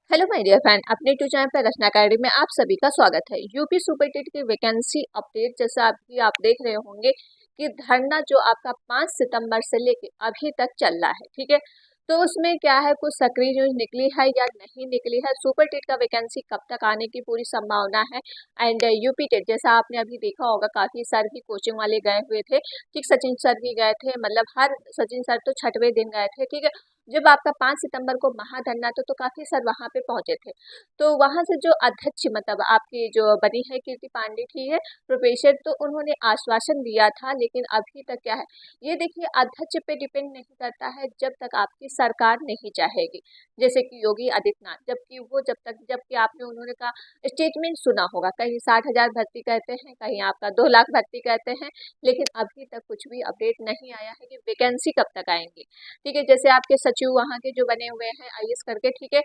Hello my dear friend, अपने to channel पर रचना academy में आप सभी का स्वागत है। यूपी सुपर टेट की वैकेंसी अपडेट जैसा अभी आप देख रहे होंगे कि धरना जो आपका 5 सितंबर से लेके अभी तक चल रहा है, ठीक है। तो उसमें क्या है, कुछ सक्रिय न्यूज निकली है या नहीं निकली है, सुपर टेट का वैकेंसी कब तक आने की पूरी संभावना है। एंड यूपी टेट जैसा आपने अभी देखा होगा, काफी सर भी कोचिंग वाले गए हुए थे, ठीक। सचिन सर भी गए थे, मतलब हर सचिन सर तो 6वें दिन गए थे, ठीक है। जब आपका 5 सितंबर को महाधरना था तो काफी सर वहां पे पहुंचे थे। तो वहां से जो अध्यक्ष मतलब आपकी जो बनी है कीर्ति पांडे थी है प्रोफेसर, तो उन्होंने आश्वासन दिया था, लेकिन अभी तक क्या है, ये देखिए अध्यक्ष पे डिपेंड नहीं करता है जब तक आपकी सरकार नहीं चाहेगी। जैसे कि योगी आदित्यनाथ, जबकि वो जबकि आपने उन्होंने का स्टेटमेंट सुना होगा, कहीं 60,000 भर्ती कहते हैं, कहीं आपका 2 लाख भर्ती कहते हैं, लेकिन अभी तक कुछ भी अपडेट नहीं आया है कि वैकेंसी कब तक आएंगी, ठीक है। जैसे आपके सचिव वहाँ के जो बने हुए हैं आईएएस करके, ठीक है,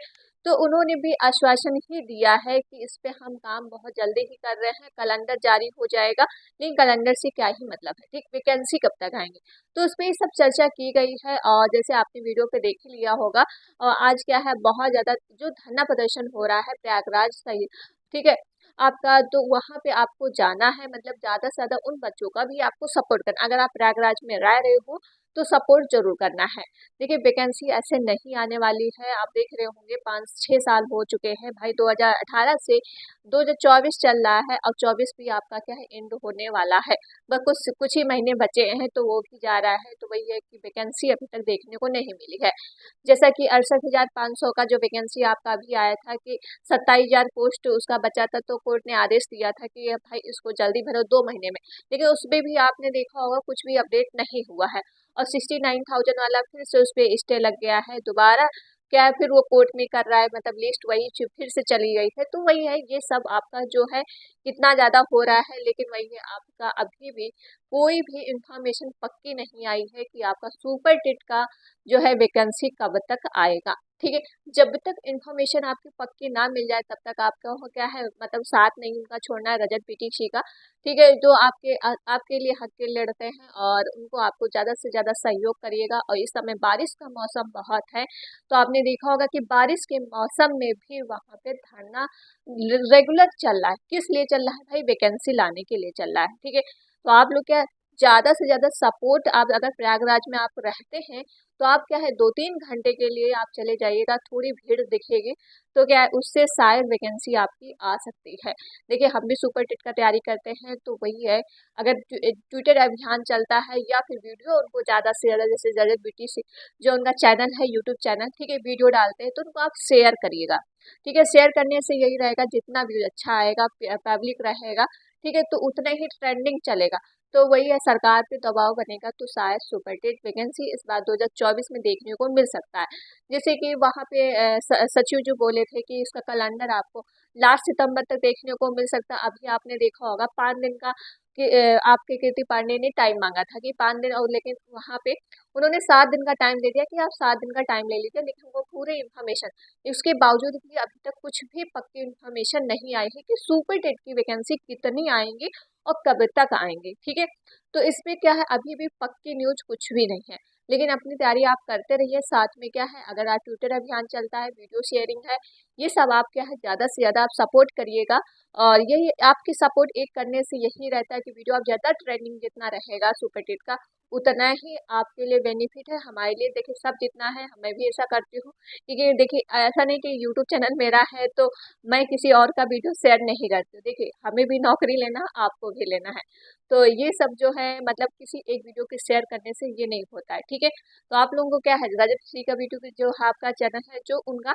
तो उन्होंने भी आश्वासन ही दिया है कि इस पे हम काम बहुत जल्दी ही कर रहे हैं, कैलेंडर जारी हो जाएगा। लेकिन कैलेंडर से क्या ही मतलब है, ठीक, वैकेंसी कब तक आएंगे, तो उस पर सब चर्चा की गई है। और जैसे आपने वीडियो पे देख ही लिया होगा, और आज क्या है, बहुत ज्यादा जो धरना प्रदर्शन हो रहा है प्रयागराज सही, ठीक है आपका, तो वहाँ पे आपको जाना है, मतलब ज्यादा से ज्यादा उन बच्चों का भी आपको सपोर्ट करना, अगर आप प्रयागराज में रह रहे हो तो सपोर्ट जरूर करना है। देखिए वैकेंसी ऐसे नहीं आने वाली है, आप देख रहे होंगे 5-6 साल हो चुके हैं भाई, 2018 से 2024 चल रहा है, और 24 भी आपका क्या है, एंड होने वाला है। बस कुछ कुछ ही महीने बचे हैं तो वो भी जा रहा है, तो वही है कि वैकेंसी अभी तक देखने को नहीं मिली है। जैसा कि 68,500 का जो वैकेंसी आपका अभी आया था कि 27,000 पोस्ट उसका बचा था, तो कोर्ट ने आदेश दिया था कि ये भाई इसको जल्दी भरो 2 महीने में, लेकिन उसमें भी आपने देखा होगा कुछ भी अपडेट नहीं हुआ है। और 69,000 वाला फिर से उस पर स्टे लग गया है दोबारा, क्या है, फिर वो कोर्ट में कर रहा है, मतलब लिस्ट वही फिर से चली गई है। तो वही है, ये सब आपका जो है कितना ज्यादा हो रहा है, लेकिन वही है आपका अभी भी कोई भी इंफॉर्मेशन पक्की नहीं आई है कि आपका सुपर टेट का जो है वैकेंसी कब तक आएगा, ठीक है। जब तक इंफॉर्मेशन आपकी पक्की ना मिल जाए तब तक आपका हो क्या है, मतलब साथ नहीं उनका छोड़ना है, रजत पीटीसी का, ठीक है, जो आपके लिए हक के लड़ते हैं, और उनको आपको ज्यादा से ज्यादा सहयोग करिएगा। और इस समय बारिश का मौसम बहुत है, तो आपने देखा होगा कि बारिश के मौसम में भी वहां पे धरना रेगुलर चल रहा है। किस लिए चल रहा है भाई, वैकेंसी लाने के लिए चल रहा है, ठीक है। तो आप लोग क्या, ज्यादा से ज्यादा सपोर्ट, आप अगर प्रयागराज में आप रहते हैं तो आप क्या है 2-3 घंटे के लिए आप चले जाइएगा, थोड़ी भीड़ दिखेगी, तो क्या है उससे शायद वैकेंसी आपकी आ सकती है। देखिए हम भी सुपर टेट का तैयारी करते हैं, तो वही है, अगर ट्विटर अभियान चलता है या फिर वीडियो उनको ज्यादा से ज्यादा, जैसे जरूरत बीटीसी जो उनका चैनल है यूट्यूब चैनल, ठीक है, वीडियो डालते हैं तो उनको आप शेयर करिएगा, ठीक है। शेयर करने से यही रहेगा, जितना व्यूज अच्छा आएगा, पब्लिक रहेगा, ठीक है, तो उतना ही ट्रेंडिंग चलेगा। तो वही है, सरकार पे दबाव बनेगा तो शायद सुपर टेट वैकेंसी इस बार 2024 में देखने को मिल सकता है। जैसे कि वहाँ पे सचिव जो बोले थे कि इसका कैलेंडर आपको लास्ट सितंबर तक देखने को मिल सकता है। अभी आपने देखा होगा 5 दिन का कि आपके कीर्ति पांडे ने टाइम मांगा था कि 5 दिन, और लेकिन वहाँ पे उन्होंने 7 दिन का टाइम दे दिया कि आप 7 दिन का टाइम ले लीजिए, लेकिन वो पूरे इन्फॉर्मेशन, उसके बावजूद भी अभी तक कुछ भी पक्की इन्फॉर्मेशन नहीं आई है कि सुपर टेट की वैकेंसी कितनी आएंगी और कब तक आएंगे, ठीक है। तो इसमें क्या है, अभी भी पक्की न्यूज कुछ भी नहीं है, लेकिन अपनी तैयारी आप करते रहिए। साथ में क्या है, अगर आप ट्विटर अभियान चलता है, वीडियो शेयरिंग है, ये सब आप क्या है ज्यादा से ज्यादा आप सपोर्ट करिएगा। और यही आपकी सपोर्ट एक करने से यही रहता है कि वीडियो आप ज्यादा ट्रेंडिंग जितना रहेगा सुपर टेट का, उतना ही आपके लिए बेनिफिट है। हमारे लिए देखिए सब जितना है, मैं भी ऐसा करती हूँ, क्योंकि देखिए ऐसा नहीं कि यूट्यूब चैनल मेरा है तो मैं किसी और का वीडियो शेयर नहीं करती हूँ। देखिए हमें भी नौकरी लेना, आपको भी लेना है, तो ये सब जो है मतलब किसी एक वीडियो के शेयर करने से ये नहीं होता है, ठीक है। तो आप लोगों को क्या है, रजत श्री का वीडियो जो है आपका चैनल है जो उनका,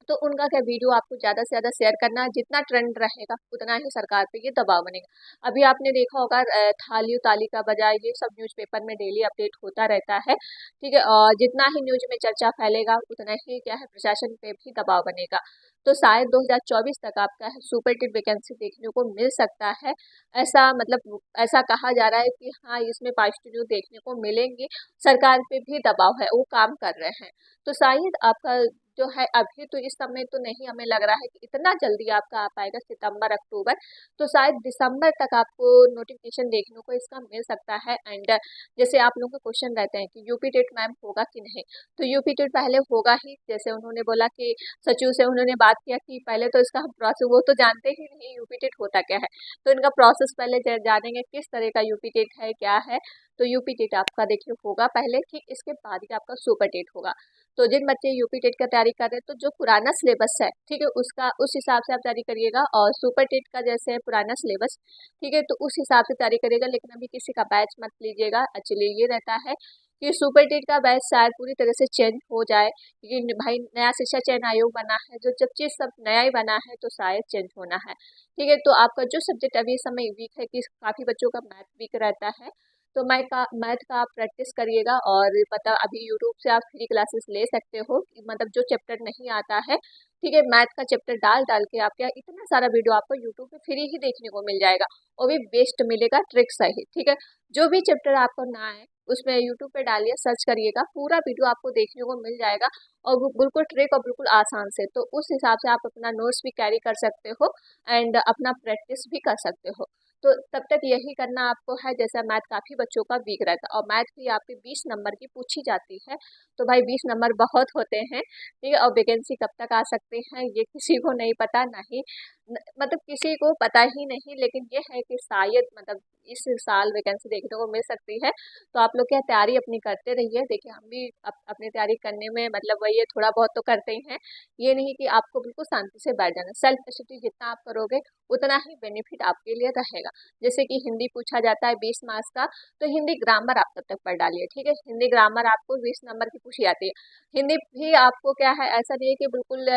तो उनका क्या वीडियो आपको ज्यादा से ज्यादा शेयर करना है, जितना ट्रेंड रहेगा उतना ही सरकार पे ये दबाव बनेगा। अभी आपने देखा होगा थाली ताली का बजाय ये सब न्यूज़पेपर में डेली अपडेट होता रहता है, ठीक है। और जितना ही न्यूज में चर्चा फैलेगा उतना ही क्या है प्रशासन पे भी दबाव बनेगा। तो शायद 2024 तक आपका है सुपर टेट वैकेंसी देखने को मिल सकता है। ऐसा मतलब ऐसा कहा जा रहा है कि हाँ इसमें पॉजिटिव न्यूज देखने को मिलेंगे, सरकार पे भी दबाव है, वो काम कर रहे हैं। तो शायद आपका जो है अभी तो इस समय तो नहीं हमें लग रहा है कि इतना जल्दी आपका आ पाएगा सितंबर अक्टूबर, तो शायद दिसंबर तक आपको नोटिफिकेशन देखने को इसका मिल सकता है। एंड जैसे आप लोगों के क्वेश्चन रहते हैं कि यूपी टेट मैम होगा कि नहीं, तो यूपी टेट पहले होगा ही। जैसे उन्होंने बोला कि सचिव से उन्होंने बात किया कि पहले तो इसका हम प्रोसेस, वो तो जानते ही नहीं यूपी टेट होता क्या है, तो इनका प्रोसेस पहले जानेंगे किस तरह का यूपी टेट है क्या है। तो यूपी टेट आपका देखिए होगा पहले, ठीक इसके बाद ही आपका सुपर टेट होगा। तो जिन बच्चे यूपी टेट का तैयारी कर रहे हैं तो जो पुराना सिलेबस है, ठीक है, उसका उस हिसाब से आप तैयारी करिएगा। और सुपर टेट का जैसे पुराना सिलेबस, ठीक है, तो उस हिसाब से तैयारी करिएगा। लेकिन अभी किसी का बैच मत लीजिएगा। एक्चुअली ये रहता है कि सुपर टेट का बैच शायद पूरी तरह से चेंज हो जाए, क्योंकि भाई नया शिक्षा चयन आयोग बना है, जो जब चीज़ सब नया ही बना है तो शायद चेंज होना है। ठीक है, तो आपका जो सब्जेक्ट अभी इस समय वीक है, कि काफ़ी बच्चों का मैथ वीक रहता है, तो मैथ का आप प्रैक्टिस करिएगा। और पता अभी यूट्यूब से आप फ्री क्लासेस ले सकते हो, मतलब जो चैप्टर नहीं आता है, ठीक है, मैथ का चैप्टर डाल डाल के आप क्या इतना सारा वीडियो आपको यूट्यूब पे फ्री ही देखने को मिल जाएगा, और भी बेस्ट मिलेगा ट्रिक सहित। ठीक है, जो भी चैप्टर आपको ना आए उसमें यूट्यूब पे डालिए, सर्च करिएगा, पूरा वीडियो आपको देखने को मिल जाएगा, और वो बिल्कुल ट्रिक और बिल्कुल आसान से। तो उस हिसाब से आप अपना नोट्स भी कैरी कर सकते हो एंड अपना प्रैक्टिस भी कर सकते हो। तो तब तक यही करना आपको है। जैसा मैथ काफ़ी बच्चों का वीक रहता है, और मैथ भी आपकी 20 नंबर की पूछी जाती है, तो भाई 20 नंबर बहुत होते हैं। ठीक है, और वैकेंसी कब तक आ सकते हैं ये किसी को नहीं पता, नहीं मतलब किसी को पता ही नहीं। लेकिन ये है कि शायद मतलब इस साल वैकेंसी देखने को मिल सकती है। तो आप लोग क्या तैयारी अपनी करते रहिए। देखिए हम भी अपनी तैयारी करने में मतलब वही है, थोड़ा बहुत तो करते ही हैं। ये नहीं कि आपको बिल्कुल शांति से बैठ जाना। सेल्फ स्टडी जितना आप करोगे उतना ही बेनिफिट आपके लिए रहेगा। जैसे कि हिंदी पूछा जाता है 20 मार्क्स का, तो हिंदी ग्रामर आप तब तक पढ़ डालिए। ठीक है, हिंदी ग्रामर आपको 20 नंबर की पूछी जाती है। हिंदी भी आपको क्या है, ऐसा नहीं है कि बिल्कुल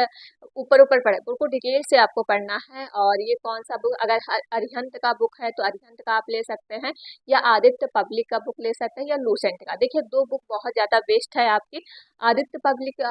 ऊपर ऊपर पढ़े, बिल्कुल डिटेल से आपको पढ़ना है। और ये कौन सा बुक, अगर अरिहंत का बुक है तो अरिहंत का आप ले सकते हैं, या आदित्य पब्लिक का बुक ले सकते हैं, या लूसेंट का। देखिए दो बुक बहुत ज़्यादा बेस्ट है आपकी, आदित्य पब्लिक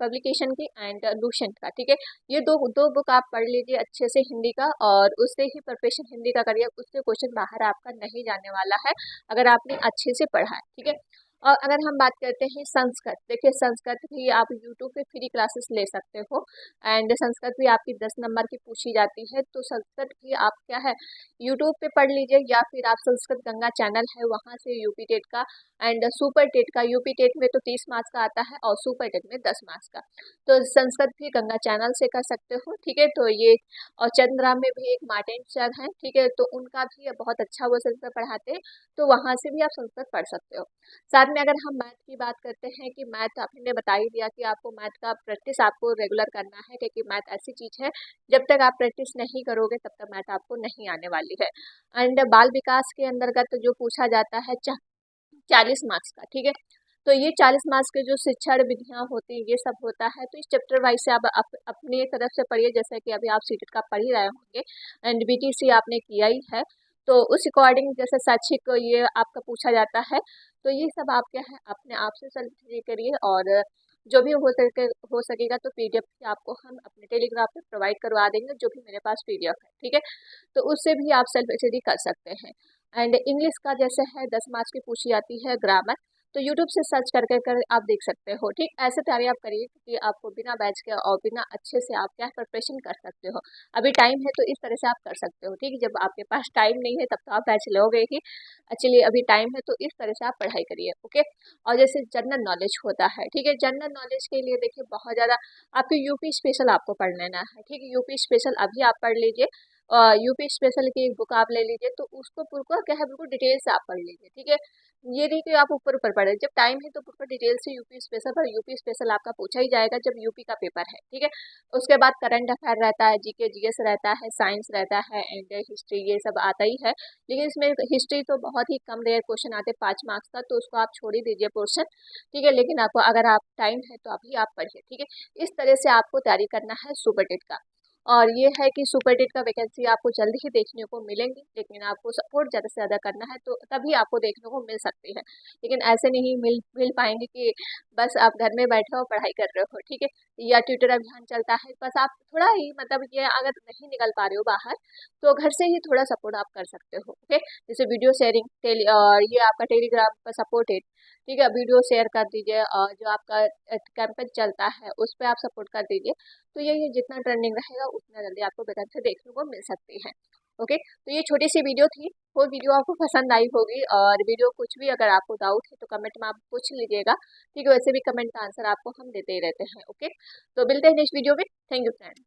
पब्लिकेशन की एंड लूसेंट का। ठीक है, ये दो दो बुक आप पढ़ लीजिए अच्छे से हिंदी का, और उससे ही प्रिपरेशन हिंदी का करिए। उससे क्वेश्चन बाहर आपका नहीं जाने वाला है, अगर आपने अच्छे से पढ़ा है। ठीक है, और अगर हम बात करते हैं संस्कृत, देखिए संस्कृत भी आप यूट्यूब पे फ्री क्लासेस ले सकते हो, एंड संस्कृत भी आपकी 10 नंबर की पूछी जाती है। तो संस्कृत भी आप क्या है यूट्यूब पे पढ़ लीजिए, या फिर आप संस्कृत गंगा चैनल है वहाँ से यूपी टेट का एंड सुपर टेट का, यूपी टेट में तो 30 मार्क्स का आता है और सुपर टेट में 10 मार्क्स का, तो संस्कृत भी गंगा चैनल से कर सकते हो। ठीक है, तो ये और चंद्रा में भी एक मार्टिन सर हैं, ठीक है, तो उनका भी बहुत अच्छा वो संस्कृत पढ़ाते हैं, तो वहाँ से भी आप संस्कृत पढ़ सकते हो। साथ में अगर हम मैथ की बात करते हैं कि मैथ आपने बता ही दिया कि आपको मैथ का प्रैक्टिस आपको रेगुलर करना है, क्योंकि मैथ ऐसी चीज़ है जब तक आप प्रैक्टिस नहीं करोगे तब तक मैथ आपको नहीं आने वाली है। एंड बाल विकास के अंतर्गत जो पूछा जाता है 40 मार्क्स का। ठीक है, तो ये 40 मार्क्स के जो शिक्षण विधियाँ होती हैं ये सब होता है। तो इस चैप्टर वाइज से आप अपनी तरफ से पढ़िए, जैसे कि अभी आप सीटेट का पढ़ ही रहे होंगे एंड बीटीसी आपने किया ही है, तो उस अकॉर्डिंग जैसे शैक्षिक को ये आपका पूछा जाता है। तो ये सब आप क्या है अपने आप से सेल्फ करिए, और जो भी हो सकेगा तो पीडीएफ भी आपको हम अपने टेलीग्राम पे प्रोवाइड करवा देंगे, जो भी मेरे पास पीडीएफ है। ठीक है, तो उससे भी आप सेल्फ स्टडी कर सकते हैं। एंड इंग्लिश का जैसे है 10 मार्क्स की पूछी जाती है ग्रामर, तो यूट्यूब से सर्च करके आप देख सकते हो। ठीक, ऐसे तैयारी आप करिए कि आपको बिना बैच के और बिना अच्छे से आप क्या प्रिपरेशन कर सकते हो। अभी टाइम है तो इस तरह से आप कर सकते हो। ठीक, जब आपके पास टाइम नहीं है तब तो आप बैच लोगे ही, एक्चुअली अभी टाइम है तो इस तरह से आप पढ़ाई करिए। ओके, और जैसे जनरल नॉलेज होता है, ठीक है, जनरल नॉलेज के लिए देखिए बहुत ज़्यादा आपको यूपी स्पेशल आपको पढ़ लेना है। ठीक है, यूपी स्पेशल अभी आप पढ़ लीजिए, यूपी स्पेशल की एक बुक आप ले लीजिए, तो उसको बिल्कुल क्या है बिल्कुल डिटेल से आप पढ़ लीजिए। ठीक है, ये नहीं कि आप ऊपर ऊपर पढ़े, जब टाइम है तो बिल्कुल डिटेल से यूपी स्पेशल पर, यूपी स्पेशल आपका पूछा ही जाएगा जब यूपी का पेपर है। ठीक है, उसके बाद करंट अफेयर रहता है, जीके जीएस रहता है, साइंस रहता है एंड हिस्ट्री, ये सब आता ही है। लेकिन इसमें हिस्ट्री तो बहुत ही कम रेयर क्वेश्चन आते हैं 5 मार्क्स का, तो उसको आप छोड़ ही दीजिए पोर्शन। ठीक है, लेकिन आपको अगर आप टाइम है तो अभी आप पढ़िए। ठीक है, इस तरह से आपको तैयारी करना है सुपर टेट का। और ये है कि सुपर टेट का वैकेंसी आपको जल्द ही देखने को मिलेंगी, लेकिन आपको सपोर्ट ज़्यादा से ज़्यादा करना है तो तभी आपको देखने को मिल सकती है। लेकिन ऐसे नहीं मिल पाएंगे कि बस आप घर में बैठे हो पढ़ाई कर रहे हो। ठीक है, या ट्विटर अभियान चलता है, बस आप थोड़ा ही मतलब ये अगर नहीं निकल पा रहे हो बाहर तो घर से ही थोड़ा सपोर्ट आप कर सकते हो। ओके, जैसे वीडियो शेयरिंग और ये आपका टेलीग्राम पर सपोर्टेड, ठीक है, वीडियो शेयर कर दीजिए और जो आपका कैंपेन चलता है उस पर आप सपोर्ट कर दीजिए। तो ये जितना ट्रेंडिंग रहेगा उतना जल्दी आपको वैकेंसी देखने को मिल सकती है। ओके, तो ये छोटी सी वीडियो थी, वो वीडियो आपको पसंद आई होगी। और वीडियो कुछ भी अगर आपको डाउट है तो कमेंट में आप पूछ लीजिएगा, ठीक है। वैसे भी कमेंट का आंसर आपको हम देते ही रहते हैं। ओके, तो मिलते हैं नेक्स्ट वीडियो में। Thank you friend.